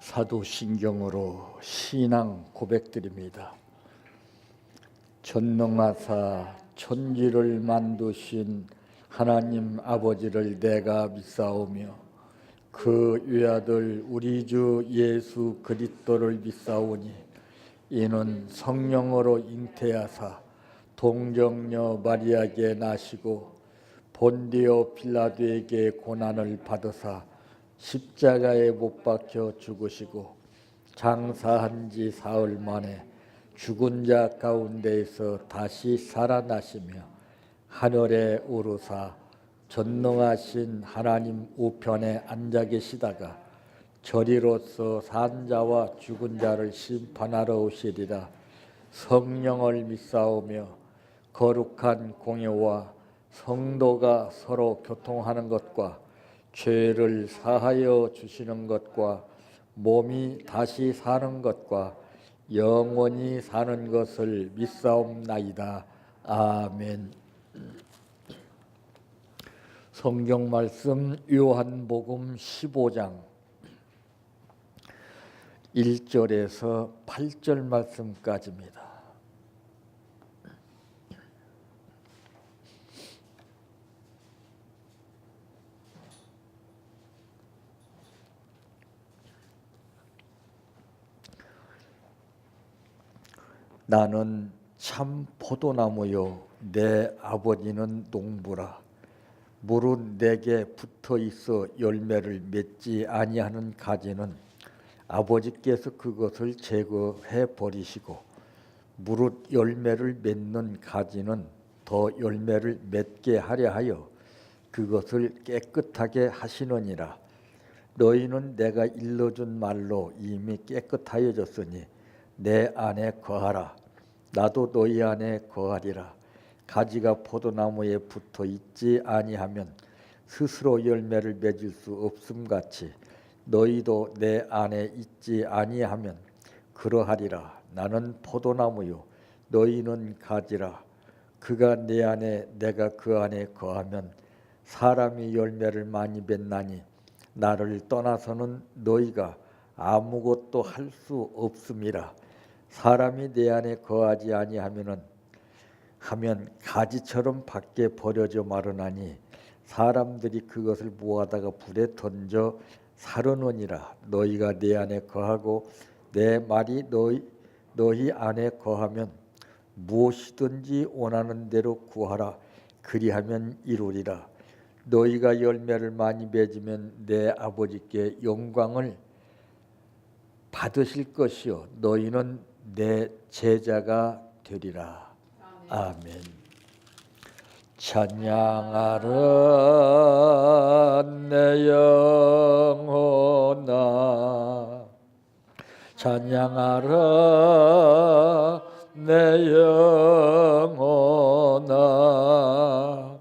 사도신경으로 신앙 고백드립니다. 전능하사 천지를 만드신 하나님 아버지를 내가 믿사오며 그 외아들 우리 주 예수 그리스도를 믿사오니 이는 성령으로 잉태하사 동정녀 마리아에게 나시고 본디오 빌라도에게 고난을 받으사 십자가에 못 박혀 죽으시고 장사한 지 사흘 만에 죽은 자 가운데에서 다시 살아나시며 하늘에 오르사 전능하신 하나님 우편에 앉아 계시다가 저리로서 산 자와 죽은 자를 심판하러 오시리라. 성령을 믿사오며 거룩한 공예와 성도가 서로 교통하는 것과 죄를 사하여 주시는 것과 몸이 다시 사는 것과 영원히 사는 것을 믿사옵나이다. 아멘. 성경 말씀 요한복음 15장 1절에서 8절 말씀까지입니다. 나는 참 포도나무요 내 아버지는 농부라. 무릇 내게 붙어 있어 열매를 맺지 아니하는 가지는 아버지께서 그것을 제거해 버리시고 무릇 열매를 맺는 가지는 더 열매를 맺게 하려 하여 그것을 깨끗하게 하시느니라. 너희는 내가 일러준 말로 이미 깨끗하여졌으니 내 안에 거하라. 나도 너희 안에 거하리라. 가지가 포도나무에 붙어 있지 아니하면 스스로 열매를 맺을 수 없음같이 너희도 내 안에 있지 아니하면 그러하리라. 나는 포도나무요 너희는 가지라. 그가 내 안에 내가 그 안에 거하면 사람이 열매를 많이 맺나니 나를 떠나서는 너희가 아무것도 할 수 없음이라. 사람이 내 안에 거하지 아니하면 가지처럼 밖에 버려져 마르나니 사람들이 그것을 모아다가 불에 던져 사르느니라. 너희가 내 안에 거하고 내 말이 너희 안에 거하면 무엇이든지 원하는 대로 구하라. 그리하면 이루리라. 너희가 열매를 많이 맺으면 내 아버지께 영광을 받으실 것이요 너희는 내 제자가 되리라. 아멘. 찬양하라 내 영혼아, 찬양하라 내 영혼아,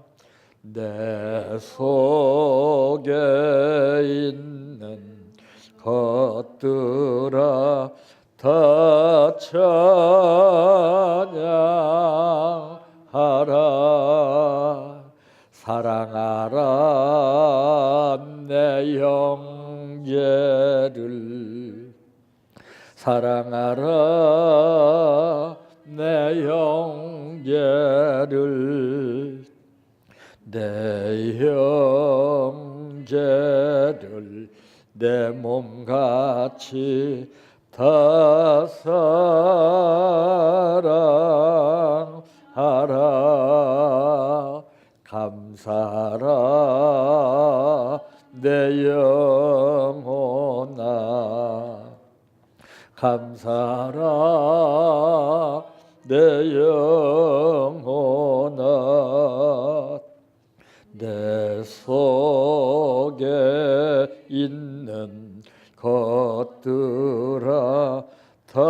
내 속에 있는 것들아 다 찬양하라. 사랑하라 내 형제를, 사랑하라 내 형제를, 내 형제를 내 몸같이 다 사랑하라. 감사하라 내 영혼아, 감사하라 내 영혼아, 내 속에 있는 것들아 다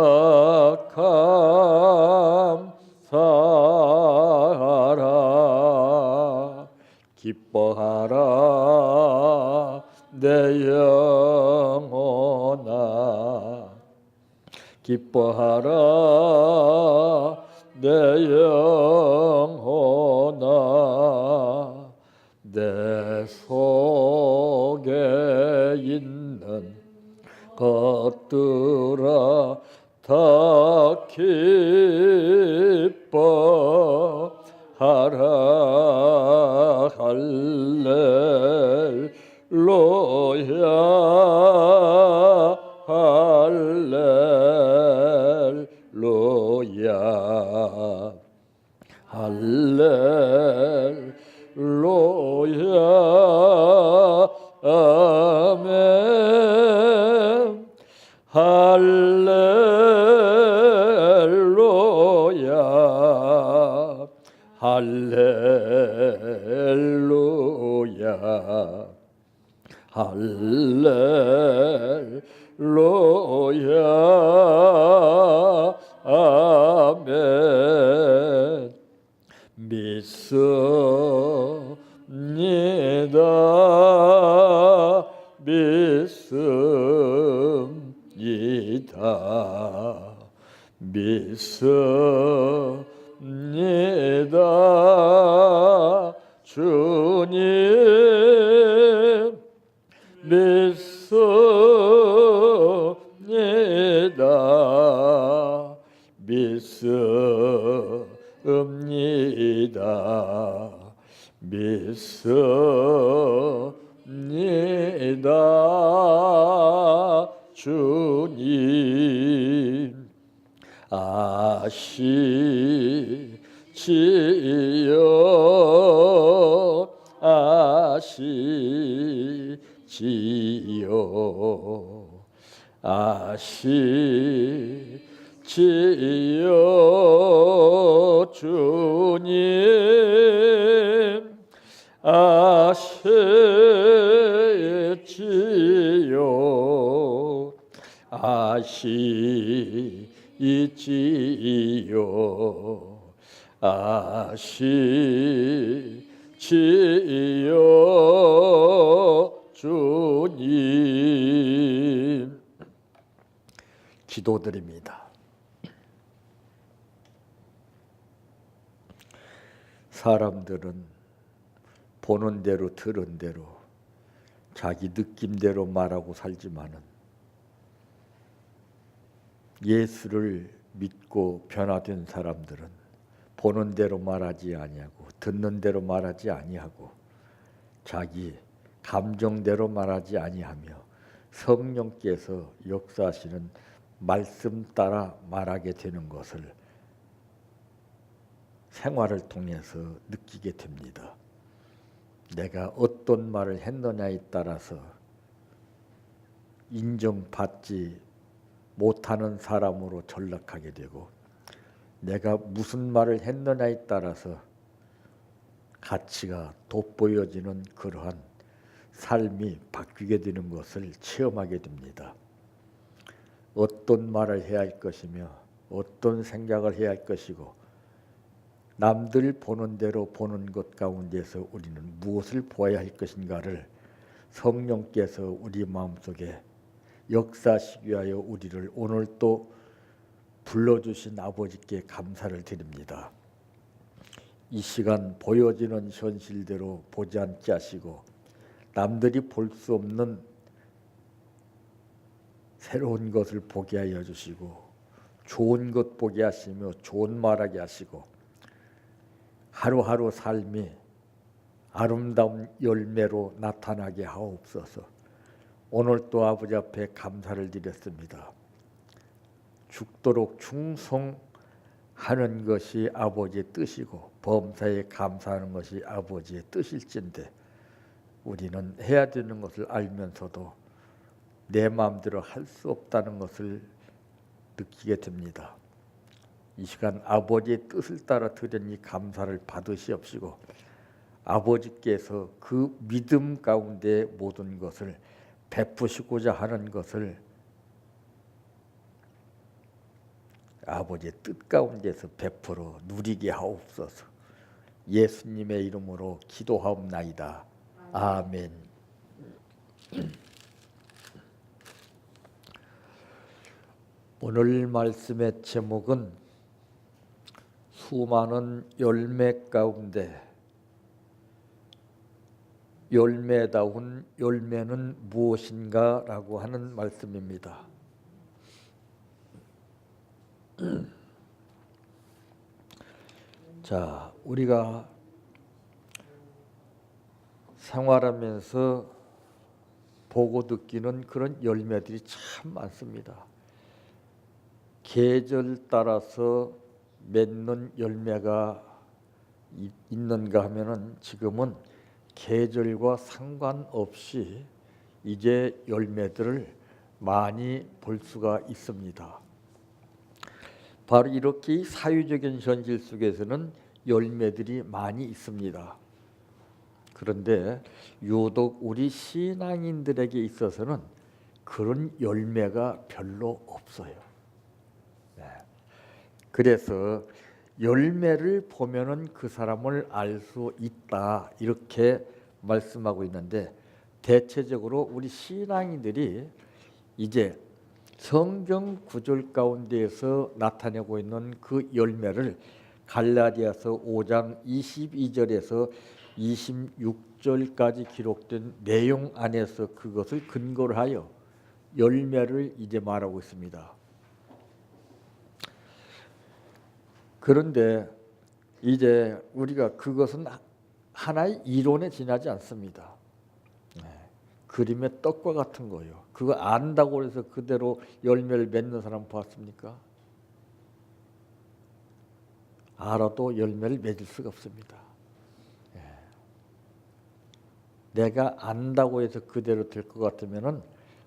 감사하라. 기뻐하라 내 영혼아, 기뻐하라 내 영혼아, 내 속에 있는 것 것들아 다 기뻐하라 할렐루야 할렐루야 할렐루야 아멘 할렐루야 할렐루야 할렐루야 아멘 믿습니다 믿습니다 믿습니다 주님 믿습니다 믿습니다 믿습니다 주님 아시지요 아시지요 아시지요 주님 아시지요 아시지요 아시지요 주님 기도드립니다. 사람들은 보는 대로 들은 대로 자기 느낌대로 말하고 살지만은 예수를 믿고 변화된 사람들은 보는 대로 말하지 아니하고 듣는 대로 말하지 아니하고 자기 감정대로 말하지 아니하며 성령께서 역사하시는 말씀 따라 말하게 되는 것을 생활을 통해서 느끼게 됩니다. 내가 어떤 말을 했느냐에 따라서 인정받지 못하는 사람으로 전락하게 되고 내가 무슨 말을 했느냐에 따라서 가치가 돋보여지는 그러한 삶이 바뀌게 되는 것을 체험하게 됩니다. 어떤 말을 해야 할 것이며 어떤 생각을 해야 할 것이고 남들 보는 대로 보는 것 가운데서 우리는 무엇을 보아야 할 것인가를 성령께서 우리 마음속에 역사하시기 위하여 우리를 오늘 또 불러주신 아버지께 감사를 드립니다. 이 시간 보여지는 현실대로 보지 않게 하시고 남들이 볼 수 없는 새로운 것을 보게 하여 주시고 좋은 것 보게 하시며 좋은 말하게 하시고 하루하루 삶이 아름다운 열매로 나타나게 하옵소서. 오늘 또 아버지 앞에 감사를 드렸습니다. 죽도록 충성하는 것이 아버지의 뜻이고 범사에 감사하는 것이 아버지의 뜻일진데 우리는 해야 되는 것을 알면서도 내 마음대로 할 수 없다는 것을 느끼게 됩니다. 이 시간 아버지의 뜻을 따라 드리니 감사를 받으시옵시고 아버지께서 그 믿음 가운데 모든 것을 베푸시고자 하는 것을 아버지의 뜻 가운데서 베풀어 누리게 하옵소서. 예수님의 이름으로 기도하옵나이다. 아멘. 오늘 말씀의 제목은 수많은 열매 가운데 열매다운 열매는 무엇인가 라고 하는 말씀입니다. 자, 우리가 생활하면서 보고 느끼는 그런 열매들이 참 많습니다. 계절 따라서 맺는 열매가 있는가 하면은 지금은 계절과 상관없이 이제 열매들을 많이 볼 수가 있습니다. 바로 이렇게 사회적인 현실 속에서는 열매들이 많이 있습니다. 그런데 유독 우리 신앙인들에게 있어서는 그런 열매가 별로 없어요. 네. 그래서 열매를 보면은 그 사람을 알 수 있다 이렇게 말씀하고 있는데, 대체적으로 우리 신앙인들이 이제 성경 구절 가운데에서 나타내고 있는 그 열매를 갈라디아서 5장 22절에서 26절까지 기록된 내용 안에서 그것을 근거로 하여 열매를 이제 말하고 있습니다. 그런데 이제 우리가 그것은 하나의 이론에 지나지 않습니다. 그림의 떡과 같은 거예요. 그거 안다고 해서 그대로 열매를 맺는 사람 봤습니까? 알아도 열매를 맺을 수가 없습니다. 내가 안다고 해서 그대로 될 것 같으면은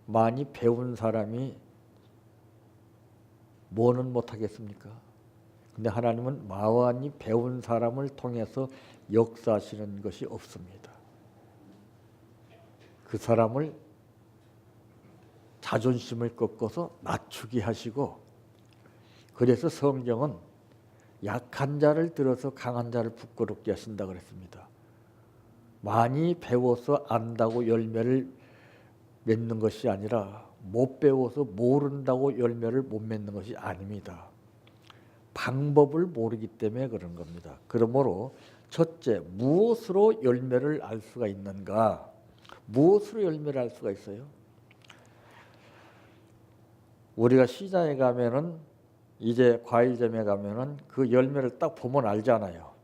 많이 배운 사람이 뭐는 못하겠습니까? 근데 하나님은 많이 배운 사람을 통해서 역사하시는 것이 없습니다. 그 사람을 자존심을 꺾어서 낮추게 하시고, 그래서 성경은 약한 자를 들어서 강한 자를 부끄럽게 하신다 그랬습니다. 많이 배워서 안다고 열매를 맺는 것이 아니라 못 배워서 모른다고 열매를 못 맺는 것이 아닙니다. 방법을 모르기 때문에 그런 겁니다. 그러므로 첫째, 무엇으로 열매를 알 수가 있는가? 무엇으로 열매를 알 수가 있어요? 우리가 시장에 가면은, 이제 과일점에 가면은 그 열매를 딱 보면 알잖아요.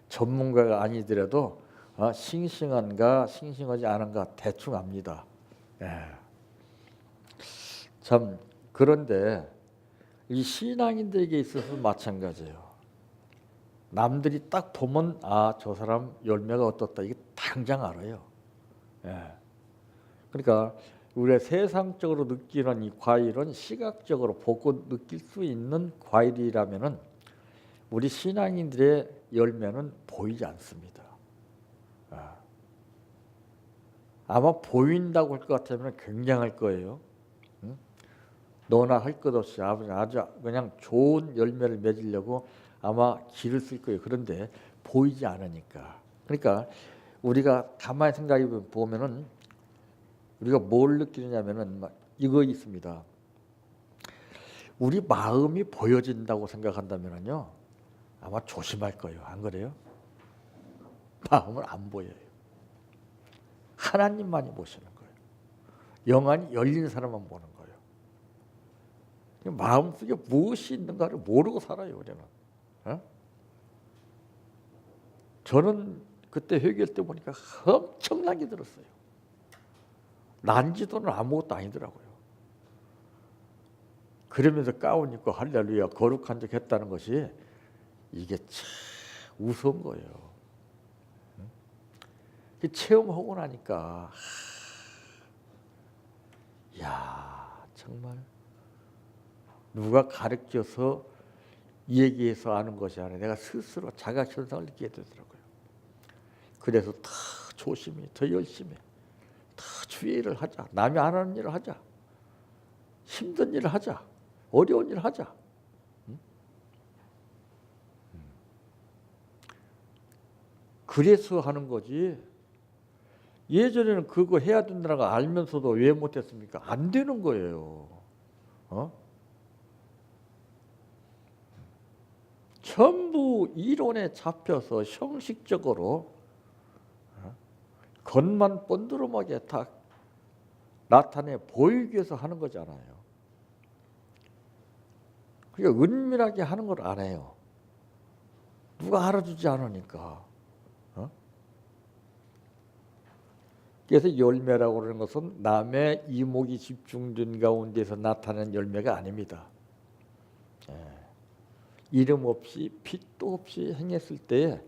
전문가가 아니더라도 싱싱한가 싱싱하지 않은가 대충 압니다. 참, 그런데 이 신앙인들에게 있어서 마찬가지예요. 남들이 딱 보면 저 사람 열매가 어떻다 이게 당장 알아요. 그러니까 우리가 세상적으로 느끼는 이 과일은 시각적으로 보고 느낄 수 있는 과일이라면은 우리 신앙인들의 열매는 보이지 않습니다. 아마 보인다고 할 것 같으면 굉장할 거예요. 너나 할 것 없이 아주 그냥 좋은 열매를 맺으려고 아마 길을 쓸 거예요. 그런데 보이지 않으니까. 그러니까 우리가 가만히 생각해 보면은 우리가 뭘 느끼느냐면은 이거 있습니다. 우리 마음이 보여진다고 생각한다면요, 아마 조심할 거예요. 안 그래요? 마음은 안 보여요. 하나님만이 보시는 거예요. 영안이 열린 사람만 보는 거예요. 마음속에 무엇이 있는가를 모르고 살아요, 우리는. 저는 그때 회개할 때 보니까 엄청나게 들었어요. 난지도는 아무것도 아니더라고요. 그러면서 가운 입고 할렐루야 거룩한 척 했다는 것이 이게 참 우스운 거예요. 체험하고 나니까 야, 정말 누가 가르쳐서 얘기해서 아는 것이 아니라 내가 스스로 자각현상을 느끼게 되더라고요. 그래서 더 조심히, 더 열심히, 더 주의 일을 하자. 남이 안 하는 일을 하자. 힘든 일을 하자. 어려운 일을 하자. 그래서 하는 거지. 예전에는 그거 해야 된다는 거 알면서도 왜 못했습니까? 안 되는 거예요. 전부 이론에 잡혀서 형식적으로 겉만 번드름하게 다 나타내 보이기 위해서 하는 거잖아요. 그러니까 은밀하게 하는 걸 안 해요. 누가 알아주지 않으니까. 그래서 열매라고 그러는 것은 남의 이목이 집중된 가운데서 나타나는 열매가 아닙니다. 이름 없이 빛도 없이 행했을 때에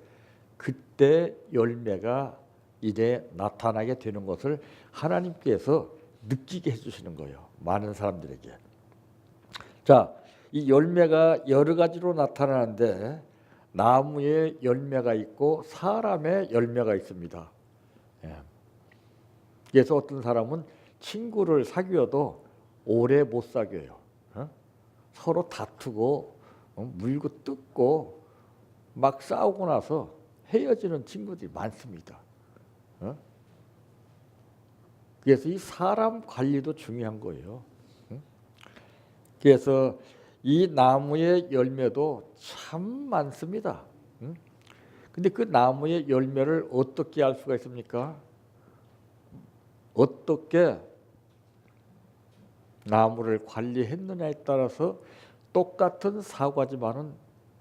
그때 열매가 이래 나타나게 되는 것을 하나님께서 느끼게 해주시는 거예요. 많은 사람들에게. 자, 이 열매가 여러 가지로 나타나는데 나무에 열매가 있고 사람의 열매가 있습니다. 그래서 어떤 사람은 친구를 사귀어도 오래 못 사귀어요. 서로 다투고 물고 뜯고 막 싸우고 나서 헤어지는 친구들이 많습니다. 그래서 이 사람 관리도 중요한 거예요. 그래서 이 나무의 열매도 참 많습니다. 근데 그 나무의 열매를 어떻게 알 수가 있습니까? 어떻게 나무를 관리했느냐에 따라서 똑같은 사과지만은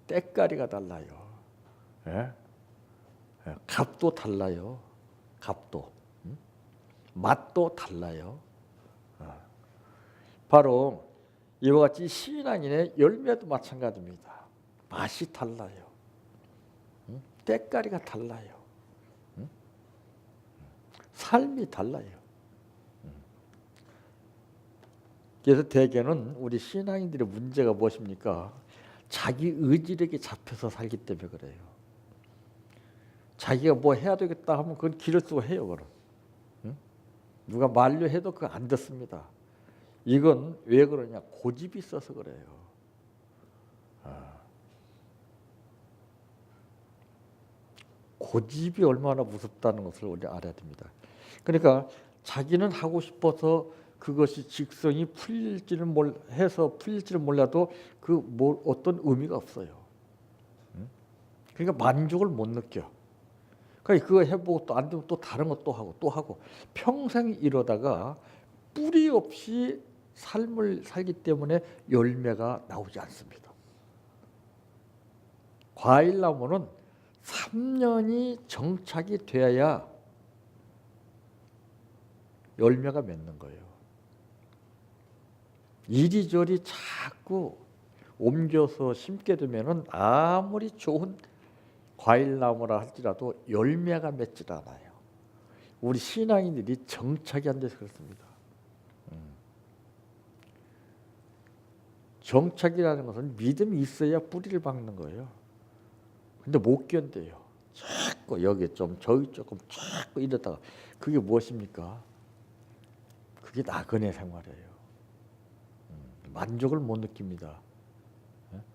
때깔이가 달라요. 값도 달라요. 값도. 맛도 달라요. 바로 이와 같이 신앙인의 열매도 마찬가지입니다. 맛이 달라요. 때깔이가 달라요. 삶이 달라요. 그래서 대개는 우리 신앙인들의 문제가 무엇입니까? 자기 의지력에 잡혀서 살기 때문에 그래요. 자기가 뭐 해야 되겠다 하면 그건 길을 쓰고 해요. 그럼. 누가 만류해도 그거 안 듣습니다. 이건 왜 그러냐? 고집이 있어서 그래요. 고집이 얼마나 무섭다는 것을 우리 알아야 됩니다. 그러니까 자기는 하고 싶어서 그것이 직성이 풀릴지를 몰라도 그 어떤 의미가 없어요. 그러니까 만족을 못 느껴. 그러니까 그거 해보고 또 안 되면 또 다른 것 또 하고 평생 이러다가 뿌리 없이 삶을 살기 때문에 열매가 나오지 않습니다. 과일나무는 3년이 정착이 되어야 열매가 맺는 거예요. 이리저리 자꾸 옮겨서 심게 되면은 아무리 좋은 과일나무라 할지라도 열매가 맺질 않아요. 우리 신앙인들이 정착이 안 돼서 그렇습니다. 정착이라는 것은 믿음이 있어야 뿌리를 박는 거예요. 근데 못 견뎌요. 자꾸 여기 좀 저기 조금 자꾸 이러다가 그게 무엇입니까? 그게 나그네 생활이에요. 만족을 못 느낍니다.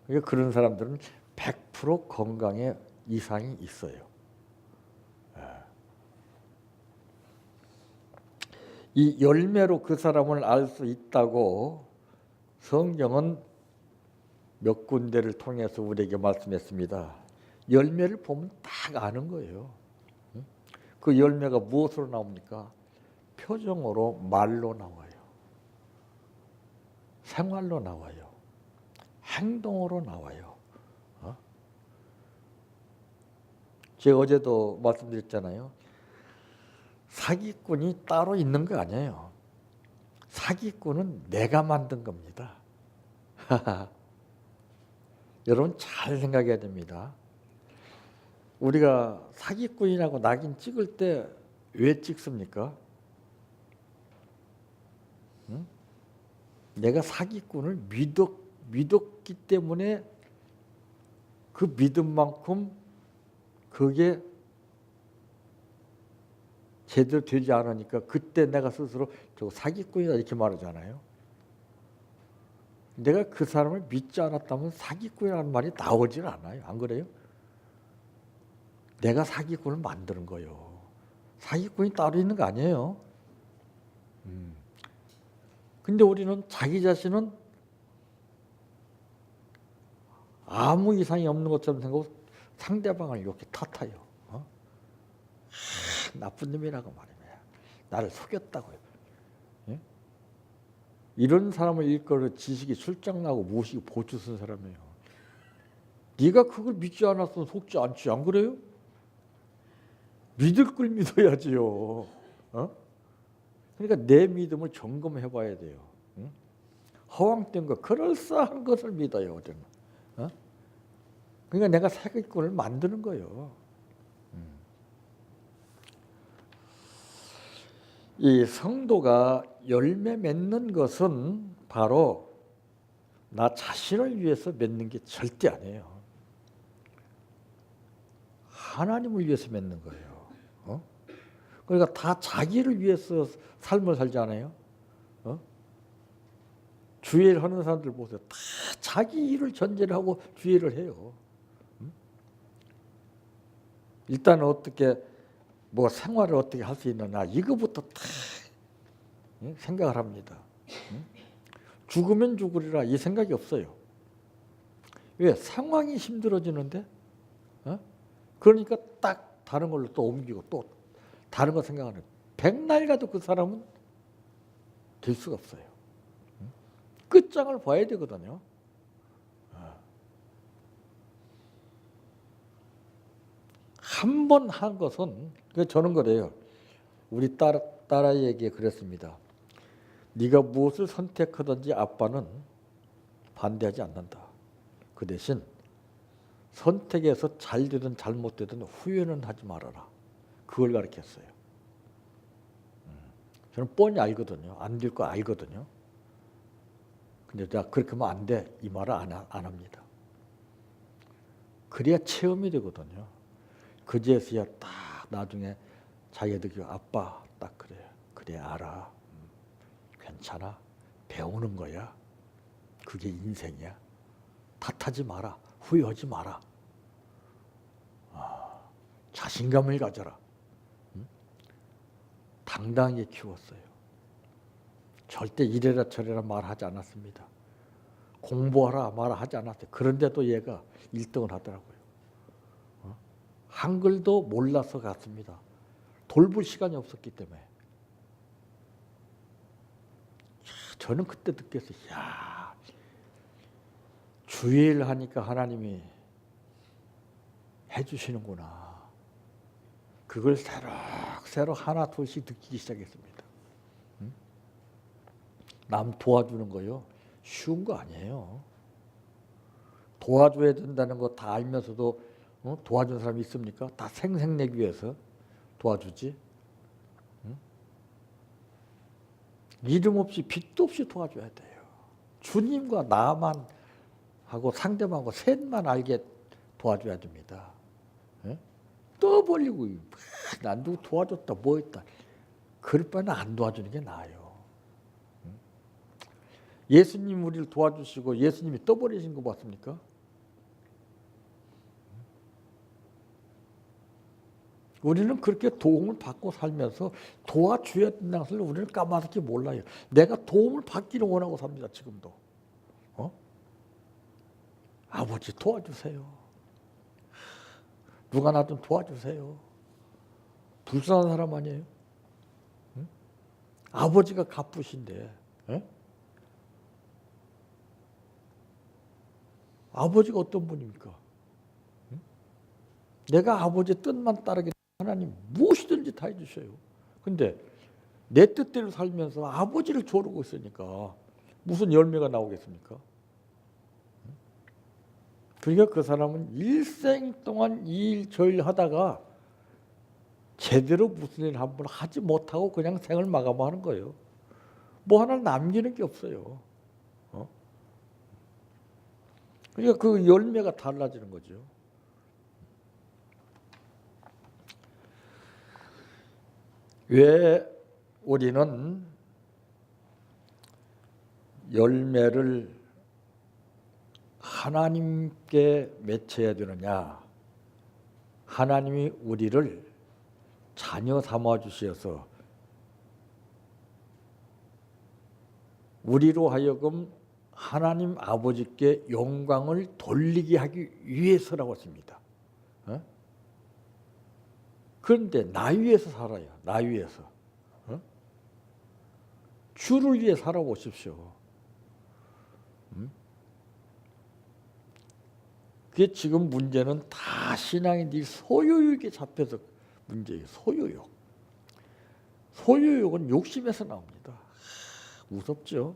그러니까 그런 사람들은 100% 건강에 이상이 있어요. 이 열매로 그 사람을 알 수 있다고 성경은 몇 군데를 통해서 우리에게 말씀했습니다. 열매를 보면 딱 아는 거예요. 그 열매가 무엇으로 나옵니까? 표정으로, 말로 나와요. 생활로 나와요. 행동으로 나와요. 제가 어제도 말씀드렸잖아요. 사기꾼이 따로 있는 거 아니에요. 사기꾼은 내가 만든 겁니다. 여러분 잘 생각해야 됩니다. 우리가 사기꾼이라고 낙인 찍을 때 왜 찍습니까? 내가 사기꾼을 믿었기 때문에 그 믿음만큼 그게 제대로 되지 않으니까 그때 내가 스스로 저 사기꾼이다 이렇게 말하잖아요. 내가 그 사람을 믿지 않았다면 사기꾼이라는 말이 나오질 않아요. 안 그래요? 내가 사기꾼을 만드는 거예요. 사기꾼이 따로 있는 거 아니에요. 근데 우리는 자기 자신은 아무 이상이 없는 것처럼 생각하고 상대방을 이렇게 탓해요. 나쁜 놈이라고 말이야. 나를 속였다고요. 예? 이런 사람을 일컬어 지식이 출장나고 무식이 보추 쓴 사람이에요. 네가 그걸 믿지 않았으면 속지 않지, 안 그래요? 믿을 걸 믿어야지요. 어? 그러니까 내 믿음을 점검해 봐야 돼요. 응? 허황된 거, 그럴싸한 것을 믿어요. 어제는. 어? 그러니까 내가 사기꾼을 만드는 거예요. 이 성도가 열매 맺는 것은 바로 나 자신을 위해서 맺는 게 절대 아니에요. 하나님을 위해서 맺는 거예요. 어? 그러니까 다 자기를 위해서 삶을 살잖아요. 어? 주의를 하는 사람들 보세요. 다 자기 일을 전제를 하고 주의를 해요. 일단 어떻게 뭐 생활을 어떻게 할 수 있느냐 이거부터 다 생각을 합니다. 죽으면 죽으리라 이 생각이 없어요. 왜? 상황이 힘들어지는데 그러니까 딱 다른 걸로 또 옮기고 또 다른 거 생각하는. 백날 가도 그 사람은 될 수가 없어요. 끝장을 봐야 되거든요. 한 번 한 것은 저는 그래요. 우리 딸아이에게 그랬습니다. 네가 무엇을 선택하든지 아빠는 반대하지 않는다. 그 대신 선택에서 잘 되든 잘못되든 후회는 하지 말아라. 그걸 가르쳤어요. 저는 뻔히 알거든요. 안 될 거 알거든요. 근데 내가 그렇게 하면 안 돼. 이 말을 안 합니다. 그래야 체험이 되거든요. 그제서야 딱 나중에 자기들 아빠 딱 그래. 그래 알아. 괜찮아. 배우는 거야. 그게 인생이야. 탓하지 마라. 후회하지 마라. 자신감을 가져라. 당당하게 키웠어요. 절대 이래라 저래라 말하지 않았습니다. 공부하라 말하지 않았어요. 그런데도 얘가 1등을 하더라고요. 한글도 몰라서 갔습니다. 돌볼 시간이 없었기 때문에. 저는 그때 느꼈어요. 야, 주의를 하니까 하나님이 해주시는구나. 그걸 새록 하나 둘씩 느끼기 시작했습니다. 남 도와주는 거요. 쉬운 거 아니에요. 도와줘야 된다는 거 다 알면서도 도와준 사람이 있습니까? 다 생색내기 위해서 도와주지. 이름 없이 빚도 없이 도와줘야 돼요. 주님과 나만 하고 상대방하고 셋만 알게 도와줘야 됩니다. 떠벌리고 난 누구 도와줬다 뭐 했다. 그럴 바에는 안 도와주는 게 나아요. 예수님 우리를 도와주시고 예수님이 떠버리신 거 봤습니까? 우리는 그렇게 도움을 받고 살면서 도와줘야 된다는 것을 우리는 까맣게 몰라요. 내가 도움을 받기를 원하고 삽니다. 지금도. 아버지 도와주세요. 누가 나 좀 도와주세요. 불쌍한 사람 아니에요? 응? 아버지가 갚으신데 아버지가 어떤 분입니까? 응? 내가 아버지의 뜻만 따르게 하나님 무엇이든지 다 해주셔요. 근데 내 뜻대로 살면서 아버지를 조르고 있으니까 무슨 열매가 나오겠습니까? 그러니까 그 사람은 일생 동안 이 일 저 일 하다가 제대로 무슨 일 한 번 하지 못하고 그냥 생을 마감하는 거예요. 뭐 하나 남기는 게 없어요. 그러니까 그 열매가 달라지는 거죠. 왜 우리는 열매를 하나님께 맺혀야 되느냐? 하나님이 우리를 자녀 삼아 주셔서 우리로 하여금 하나님 아버지께 영광을 돌리게 하기 위해서라고 했습니다. 그런데 나 위해서 살아요. 나 위해서. 주를 위해 살아보십시오. 그게 지금 문제는 다 신앙이 네 소유욕에 잡혀서 문제예요. 소유욕. 소유욕은 욕심에서 나옵니다. 무섭죠.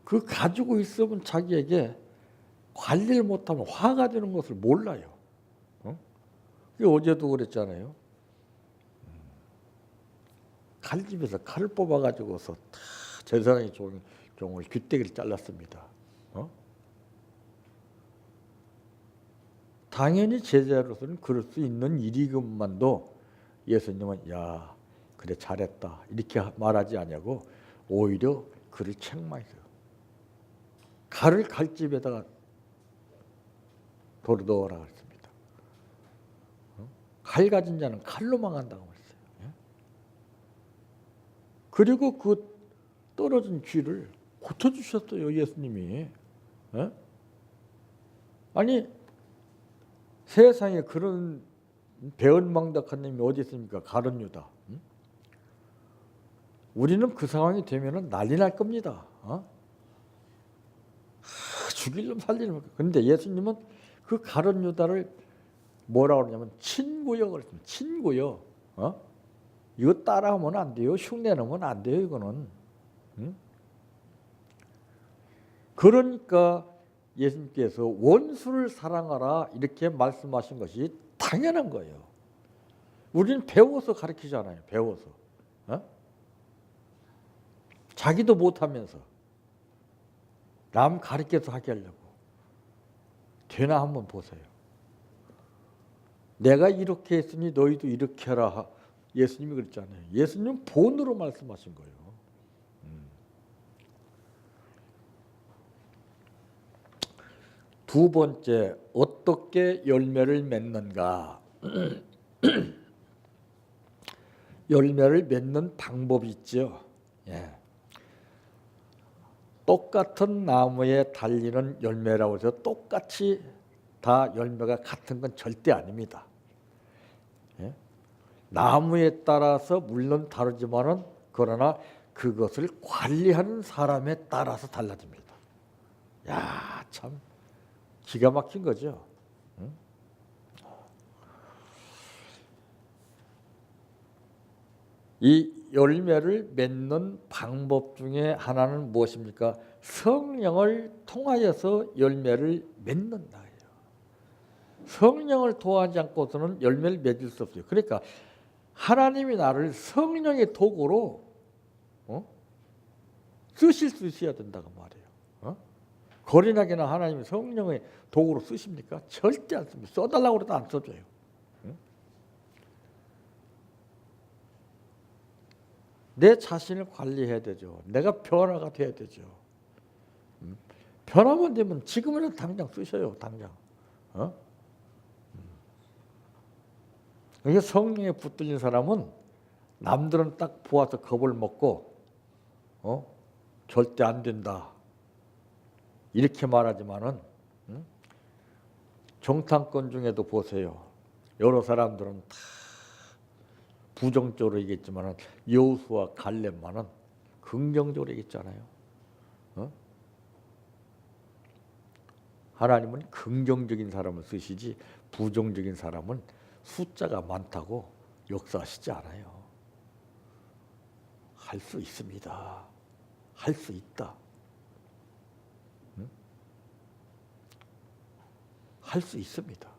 그 가지고 있으면 자기에게 관리를 못하면 화가 되는 것을 몰라요. 어제도 그랬잖아요. 칼집에서 칼을 뽑아가지고서 다 제사장의 종을 귀때기를 잘랐습니다. 당연히 제자로서는 그럴 수 있는 일이건만도 예수님은 야 그래 잘했다 이렇게 말하지 않냐고 오히려 그를 책망해요. 칼을 칼집에다가 도로 넣어라 그랬습니다. 칼 가진 자는 칼로 망한다고 했어요. 그리고 그 떨어진 쥐를 고쳐주셨어요. 예수님이. 아니 세상에 그런 배은망덕한 놈이 어디 있습니까? 가룟 유다. 우리는 그 상황이 되면 난리 날 겁니다. 죽일 놈 살릴 놈. 그런데 예수님은 그 가룟 유다를 뭐라고 그러냐면 친구요 그랬습니다. 친구요. 이거 따라하면 안 돼요. 흉내내면 안 돼요. 이거는. 그러니까 예수님께서 원수를 사랑하라 이렇게 말씀하신 것이 당연한 거예요. 우리는 배워서 가르치잖아요. 배워서. 자기도 못하면서 남 가르쳐서 하게 하려고. 되나 한번 보세요. 내가 이렇게 했으니 너희도 이렇게 해라. 예수님이 그랬잖아요. 예수님은 본으로 말씀하신 거예요. 두 번째, 어떻게 열매를 맺는가? 열매를 맺는 방법이 있죠. 예. 똑같은 나무에 달리는 열매라고 해서 똑같이 다 열매가 같은 건 절대 아닙니다. 예? 나무에 따라서 물론 다르지만은 그러나 그것을 관리하는 사람에 따라서 달라집니다. 야, 참 기가 막힌 거죠. 이 열매를 맺는 방법 중에 하나는 무엇입니까? 성령을 통하여서 열매를 맺는다. 성령을 통하지 않고서는 열매를 맺을 수 없어요. 그러니까 하나님이 나를 성령의 도구로 쓰실 수 있어야 된다고 말이에요. 거리나게나 하나님이 성령의 도구로 쓰십니까? 절대 안 씁니다. 써달라고 해도 안 써줘요. 내 자신을 관리해야 되죠. 내가 변화가 돼야 되죠. 변화만 되면 지금은 당장 쓰셔요. 당장. 그러니까 성령에 붙들린 사람은 남들은 딱 보아서 겁을 먹고 절대 안 된다 이렇게 말하지만은 정탐꾼 중에도 보세요. 여러 사람들은 다 부정적으로 얘기했지만은 여호수아 갈렙만은 긍정적으로 얘기했잖아요. 하나님은 긍정적인 사람을 쓰시지 부정적인 사람은 숫자가 많다고 역사하시지 않아요. 할 수 있습니다. 할 수 있다. 할 수 있습니다.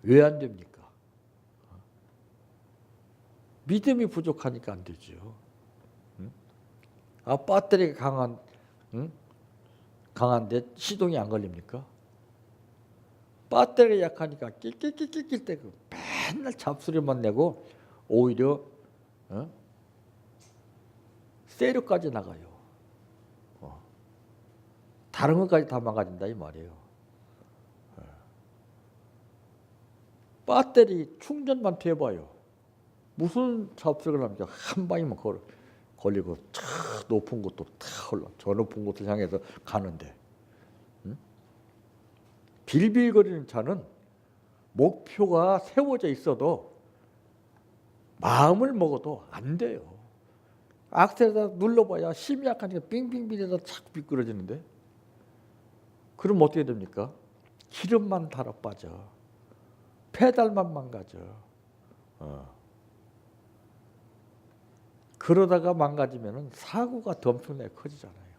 왜 안 됩니까? 믿음이 부족하니까 안 되죠. 배터리가 강한데 시동이 안 걸립니까? 배터리가 약하니까 낄낄낄낄 때 맨날 잡소리만 내고 오히려 세력까지 나가요. 다른 것까지 다 망가진다 이 말이에요. 배터리 충전만 돼봐요. 무슨 잡소리가 납니까? 한 방이면 걸리고 높은 곳도 탁 올라. 저 높은 곳을 향해서 가는데 빌빌거리는 차는 목표가 세워져 있어도 마음을 먹어도 안 돼요. 악셀에다 눌러봐야 힘이 약하니까 빙빙빙해서 자꾸 미끄러지는데, 그럼 어떻게 됩니까? 기름만 달아 빠져. 페달만 망가져. 그러다가 망가지면 사고가 더 엄청나게 커지잖아요.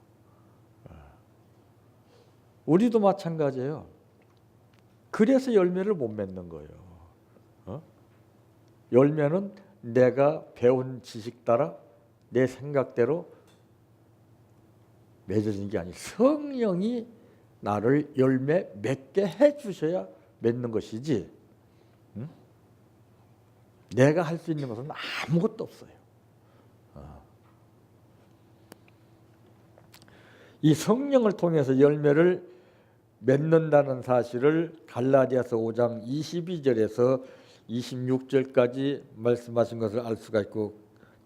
우리도 마찬가지예요. 그래서 열매를 못 맺는 거예요. 열매는 내가 배운 지식 따라 내 생각대로 맺어진 게 아니고 성령이 나를 열매 맺게 해주셔야 맺는 것이지, 내가 할 수 있는 것은 아무것도 없어요. 이 성령을 통해서 열매를 맺는다는 사실을 갈라디아서 5장 22절에서 26절까지 말씀하신 것을 알 수가 있고,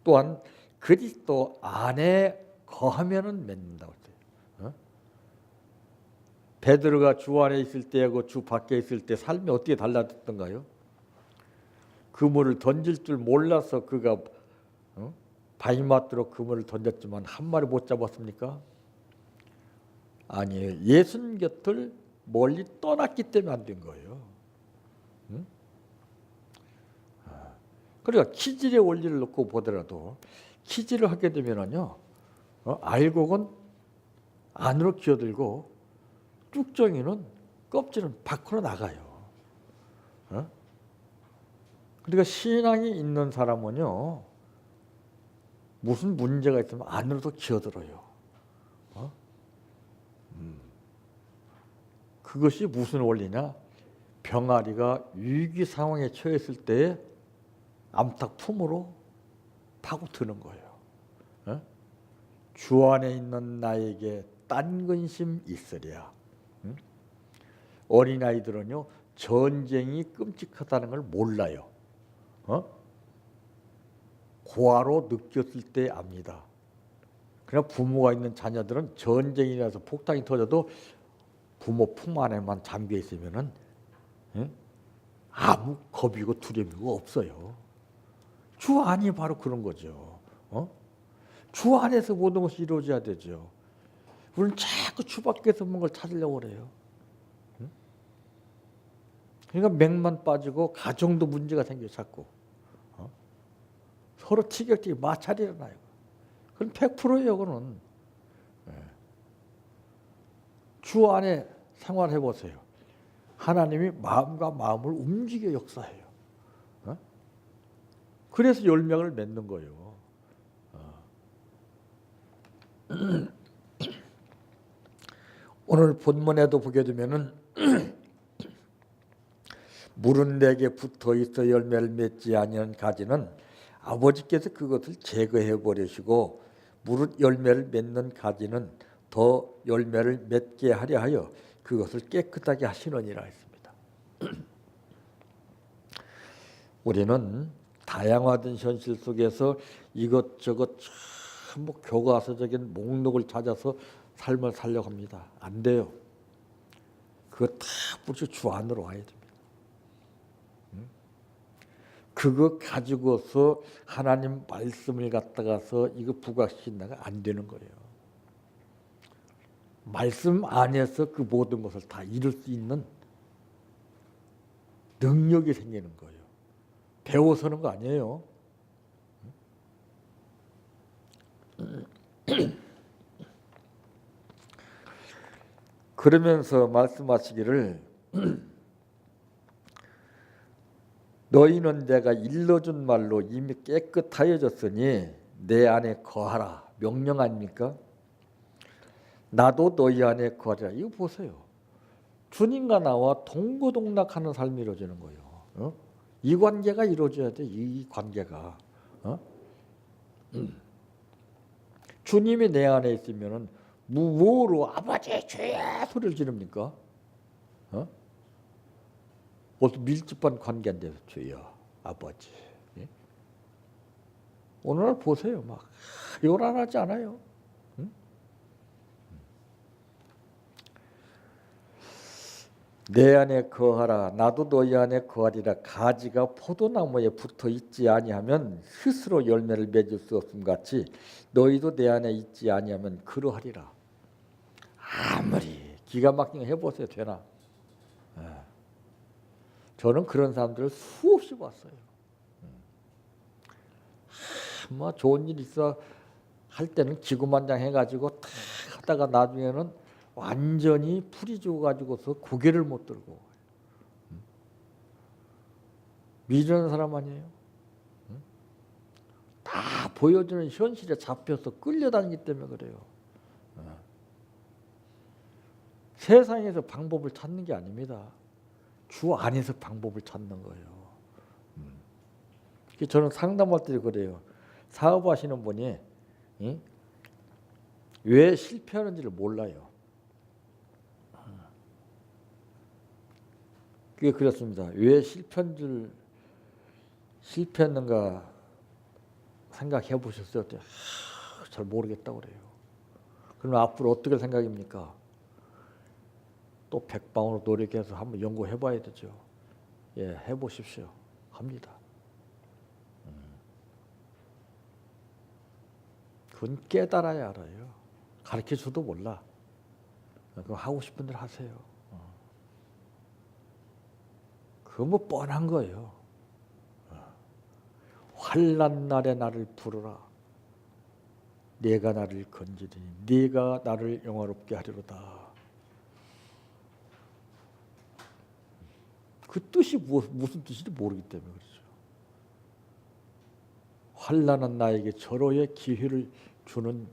또한 그리스도 안에 거하면은 맺는다고 했어요. 베드로가 주 안에 있을 때하고 주 밖에 있을 때 삶이 어떻게 달라졌던가요? 그물을 던질 줄 몰라서 그가 바위맞도록 그물을 던졌지만 한 마리 못 잡았습니까? 아니에요. 예수님 곁을 멀리 떠났기 때문에 안 된 거예요. 그러니까 키질의 원리를 놓고 보더라도 키질을 하게 되면은요, 알곡은 안으로 기어들고 뚝정이는 껍질은 밖으로 나가요. 그러니까 신앙이 있는 사람은요, 무슨 문제가 있으면 안으로도 기어들어요. 그것이 무슨 원리냐? 병아리가 위기 상황에 처했을 때 암탉 품으로 파고드는 거예요. 주 안에 있는 나에게 딴 근심 있으랴. 어린아이들은요, 전쟁이 끔찍하다는 걸 몰라요. 고아로 느꼈을 때 압니다. 그러나 부모가 있는 자녀들은 전쟁이 나서 폭탄이 터져도 부모 품 안에만 잠겨 있으면은 아무 겁이고 두려움이고 없어요. 주 안이 바로 그런 거죠. 주 안에서 모든 것이 이루어져야 되죠. 우리는 자꾸 주 밖에서 뭔가를 찾으려고 그래요. 그러니까 맥만 빠지고 가정도 문제가 생겨요. 자꾸 서로 티격태격 마찰이 일어나요. 그건 100%예요. 그거는. 주 안에 생활해 보세요. 하나님이 마음과 마음을 움직여 역사해요. 그래서 열매를 맺는 거예요. 오늘 본문에도 보게 되면은 물은 내게 붙어 있어 열매를 맺지 아니한 가지는 아버지께서 그것을 제거해 버리시고 무릇 열매를 맺는 가지는 더 열매를 맺게 하려 하여 그것을 깨끗하게 하시느니라 했습니다. 우리는 다양화된 현실 속에서 이것저것 전부 교과서적인 목록을 찾아서 삶을 살려고 합니다. 안 돼요. 그거 다 무조건 주 안으로 와야 됩니다. 그거 가지고서 하나님 말씀을 갖다가서 이거 부각시킨다가 안 되는 거예요. 말씀 안에서 그 모든 것을 다 이룰 수 있는 능력이 생기는 거예요. 배워서는 거 아니에요. 그러면서 말씀하시기를 너희는 내가 일러준 말로 이미 깨끗하여졌으니 내 안에 거하라. 명령 아닙니까? 나도 너희 안에 거하라. 이거 보세요. 주님과 나와 동고동락하는 삶이 이루어지는 거예요. 이 관계가 이루어져야 돼. 이 관계가. 주님이 내 안에 있으면은 뭐로 아버지 주여 소리를 지릅니까? 어떤 밀접한 관계인데 주여 아버지. 예? 오늘날 보세요. 막 요란하지 않아요? 내 안에 거하라 나도 너희 안에 거하리라. 가지가 포도나무에 붙어 있지 아니하면 스스로 열매를 맺을 수 없음 같이 너희도 내 안에 있지 아니하면 그러하리라. 아무리 기가 막힌 거 해보세요. 되나? 저는 그런 사람들을 수없이 봤어요. 뭐 좋은 일 있어 할 때는 기구만장해가지고 탁 하다가 나중에는 완전히 풀이 죽어가지고서 고개를 못 들고 미련한 사람 아니에요? 다 보여주는 현실에 잡혀서 끌려다니기 때문에 그래요. 세상에서 방법을 찾는 게 아닙니다. 주 안에서 방법을 찾는 거예요. 저는 상담할 때 그래요. 사업하시는 분이 왜 실패하는지를 몰라요. 그게 그렇습니다. 왜 실패했는가 생각해 보셨어요? 잘 모르겠다고 그래요. 그럼 앞으로 어떻게 할 생각입니까? 또 백방으로 노력해서 한번 연구해 봐야 되죠. 예, 해보십시오. 합니다. 그건 깨달아야 알아요. 가르쳐줘도 몰라. 그거 하고 싶은 대로 하세요. 그거 뭐 뻔한 거예요. 환난 날에 나를 부르라. 네가 나를 건지리니 네가 나를 영화롭게 하리로다. 그 뜻이 무슨 뜻인지 모르기 때문에 그렇죠. 환난은 나에게 절호의 기회를 주는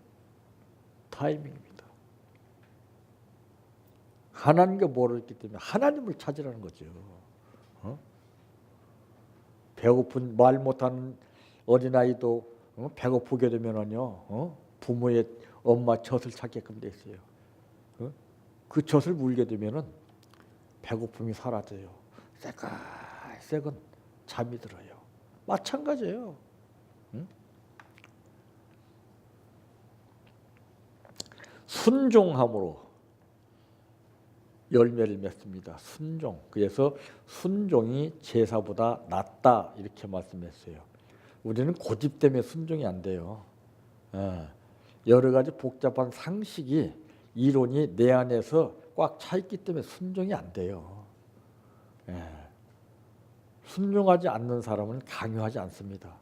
타이밍입니다. 하나님과 모르기 때문에 하나님을 찾으라는 거죠. 배고픈 말 못하는 어린아이도 배고프게 되면은요 부모의 엄마 젖을 찾게끔 돼 있어요. 그 젖을 물게 되면은 배고픔이 사라져요. 새끈새끈 잠이 들어요. 마찬가지예요. 순종함으로 열매를 맺습니다. 순종. 그래서 순종이 제사보다 낫다 이렇게 말씀했어요. 우리는 고집 때문에 순종이 안 돼요. 여러 가지 복잡한 상식이 이론이 내 안에서 꽉 차 있기 때문에 순종이 안 돼요. 순종하지 않는 사람은 강요하지 않습니다.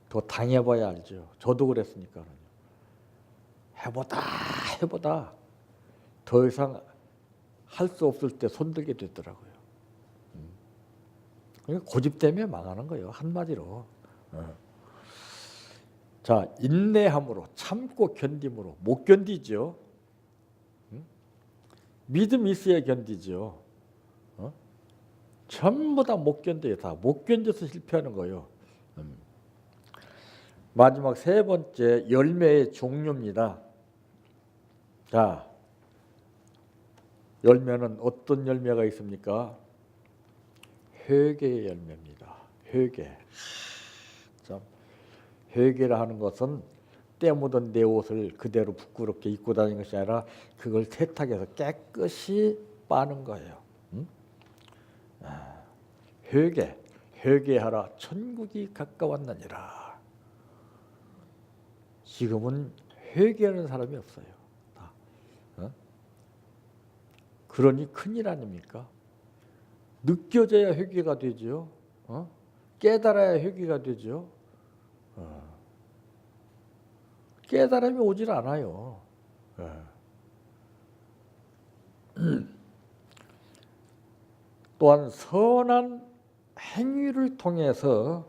더 당해봐야 알죠. 저도 그랬으니까요. 해보다 더 이상 할 수 없을 때 손들게 되더라고요. 그러니까 고집 때문에 망하는 거예요. 한마디로. 자, 인내함으로 참고 견딤으로 못 견디죠. 믿음이 있어야 견디죠. 전부 다 못 견뎌요. 다 못 견뎌서 실패하는 거예요. 마지막 세 번째 열매의 종류입니다. 자, 열매는 어떤 열매가 있습니까? 회개의 열매입니다. 회개. 참, 회개라 하는 것은 때 묻은 내 옷을 그대로 부끄럽게 입고 다니는 것이 아니라 그걸 세탁해서 깨끗이 빠는 거예요. 회개하라 천국이 가까웠느니라. 지금은 회개하는 사람이 없어요. 그러니 큰일 아닙니까? 느껴져야 회개가 되죠. 깨달아야 회개가 되죠. 깨달음이 오질 않아요. 또한 선한 행위를 통해서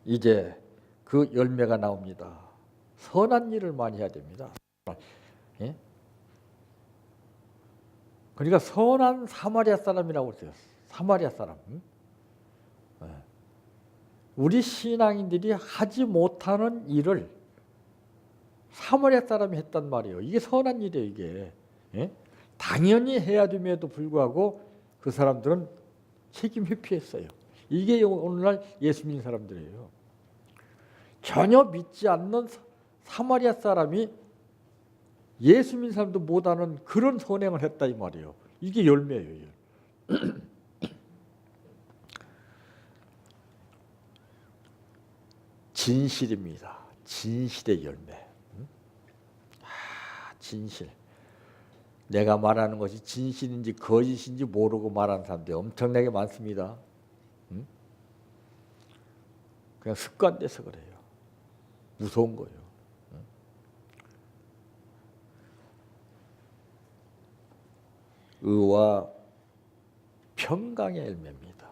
이제 그 열매가 나옵니다. 선한 일을 많이 해야 됩니다. 예? 그러니까 선한 사마리아 사람이라고 했어요. 사마리아 사람. 우리 신앙인들이 하지 못하는 일을 사마리아 사람이 했단 말이에요. 이게 선한 일이에요. 이게. 예? 당연히 해야 됨에도 불구하고 그 사람들은 책임 회피했어요. 이게 오늘날 예수 믿는 사람들이에요. 전혀 믿지 않는 사마리아 사람이 예수 믿는 사람도 못하는 그런 선행을 했다 이 말이에요. 이게 열매예요. 진실입니다. 진실의 열매. 진실. 내가 말하는 것이 진실인지 거짓인지 모르고 말하는 사람들이 엄청나게 많습니다. 그냥 습관돼서 그래요. 무서운 거예요. 의와 평강의 열매입니다.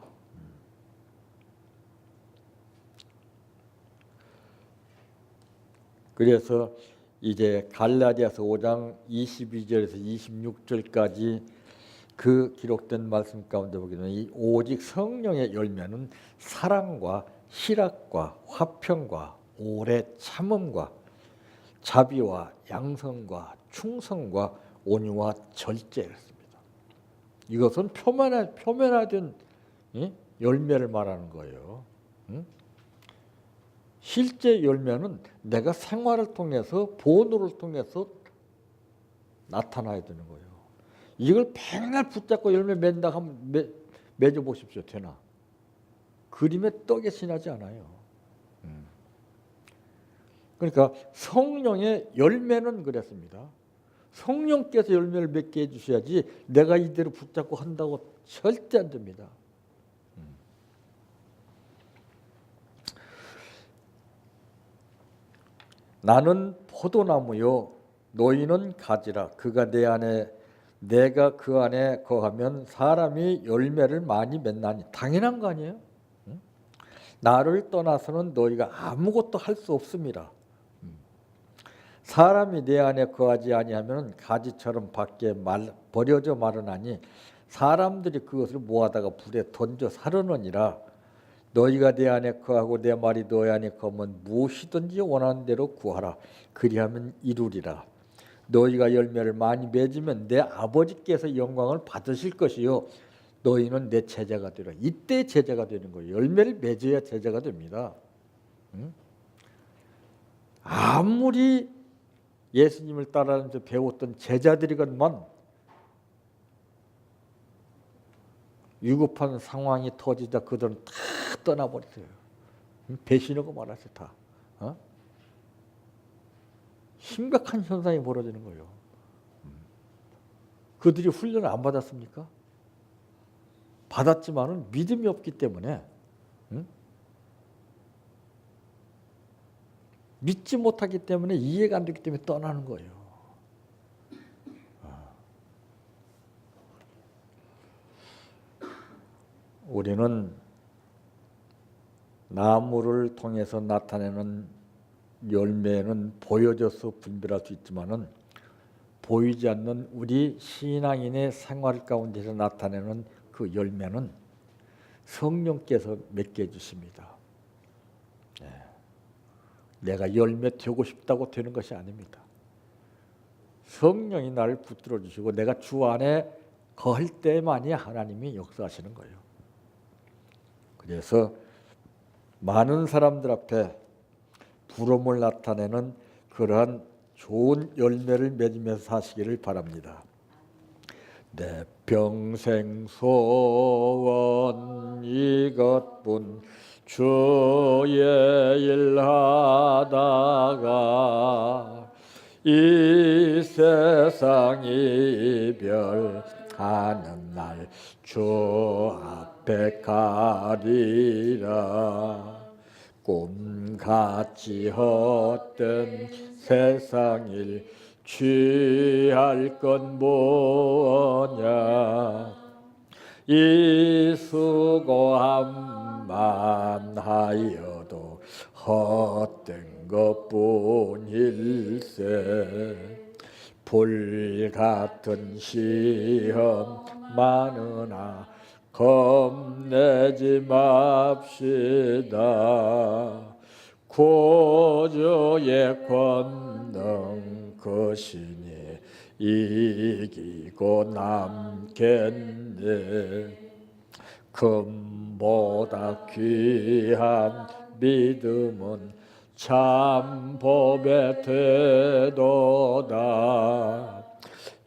그래서 이제 갈라디아서 5장 22절에서 26절까지 그 기록된 말씀 가운데 보게 되면 이 오직 성령의 열매는 사랑과 희락과 화평과 오래 참음과 자비와 양성과 충성과 온유와 절제였습니다. 이것은 표면화된 열매를 말하는 거예요. 실제 열매는 내가 생활을 통해서 본호를 통해서 나타나야 되는 거예요. 이걸 맨날 붙잡고 열매 맺는다 하면 맺어 보십시오. 되나? 그림의 떡에 지나지 않아요. 그러니까 성령의 열매는 그랬습니다. 성령께서 열매를 맺게 해주셔야지 내가 이대로 붙잡고 한다고 절대 안 됩니다. 나는 포도나무요 너희는 가지라. 그가 내 안에 내가 그 안에 거하면 사람이 열매를 많이 맺나니. 당연한 거 아니에요? 나를 떠나서는 너희가 아무것도 할 수 없습니다. 사람이 내 안에 거하지 아니하면 가지처럼 밖에 버려져 마르나니 사람들이 그것을 모아다가 불에 던져 사르느니라. 너희가 내 안에 거하고 내 말이 너희 안에 거하면 무엇이든지 원하는 대로 구하라. 그리하면 이루리라. 너희가 열매를 많이 맺으면 내 아버지께서 영광을 받으실 것이요 너희는 내 제자가 되라. 이때 제자가 되는 거예요. 열매를 맺어야 제자가 됩니다. 아무리 예수님을 따라하면서 배웠던 제자들이건만 위급한 상황이 터지자 그들은 다 떠나버렸어요. 배신하고 말았어요. 다. 심각한 현상이 벌어지는 거예요. 그들이 훈련을 안 받았습니까? 받았지만은 믿음이 없기 때문에 믿지 못하기 때문에 이해가 안 되기 때문에 떠나는 거예요. 우리는 나무를 통해서 나타내는 열매는 보여져서 분별할 수 있지만은 보이지 않는 우리 신앙인의 생활 가운데서 나타내는 그 열매는 성령께서 맺게 해주십니다. 내가 열매 되고 싶다고 되는 것이 아닙니다. 성령이 나를 붙들어 주시고 내가 주 안에 거할 때만이 하나님이 역사하시는 거예요. 그래서 많은 사람들 앞에 부름을 나타내는 그러한 좋은 열매를 맺으면서 사시기를 바랍니다. 내 평생 소원 이것뿐 주의 일 하다가 이 세상 이별하는 날 주 앞에 가리라. 꿈같이 헛된 세상 일 취할 건 뭐냐. 이 수고함만 하여도 헛된 것뿐일세. 불같은 시험 많으나 겁내지 맙시다. 구주의 권능 그 신이 이기고 남겠네. 금보다 귀한 믿음은 참 법의 태도다.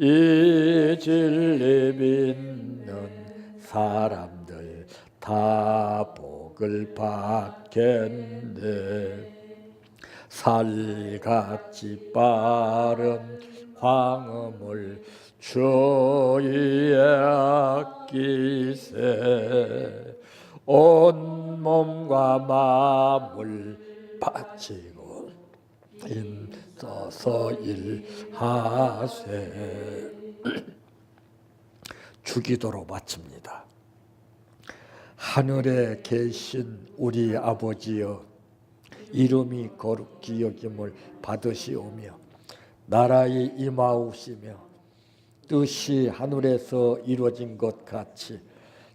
이 진리 믿는 사람들 다 복을 받겠네. 살같이 빠른 황음을 주위에 아끼세. 온 몸과 마음을 바치고 힘써서 일하세. 주기도로 마칩니다. 하늘에 계신 우리 아버지여, 이름이 거룩히 여김을 받으시오며 나라의 임하옵시며 뜻이 하늘에서 이루어진 것 같이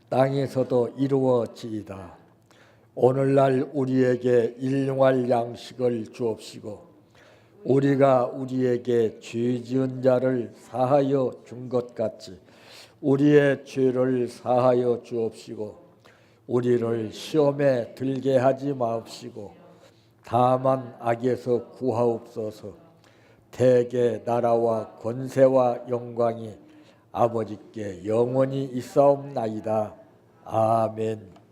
땅에서도 이루어지이다. 오늘날 우리에게 일용할 양식을 주옵시고 우리가 우리에게 죄 지은 자를 사하여 준 것 같이 우리의 죄를 사하여 주옵시고 우리를 시험에 들게 하지 마옵시고 다만 악에서 구하옵소서. 대개 나라와 권세와 영광이 아버지께 영원히 있사옵나이다. 아멘.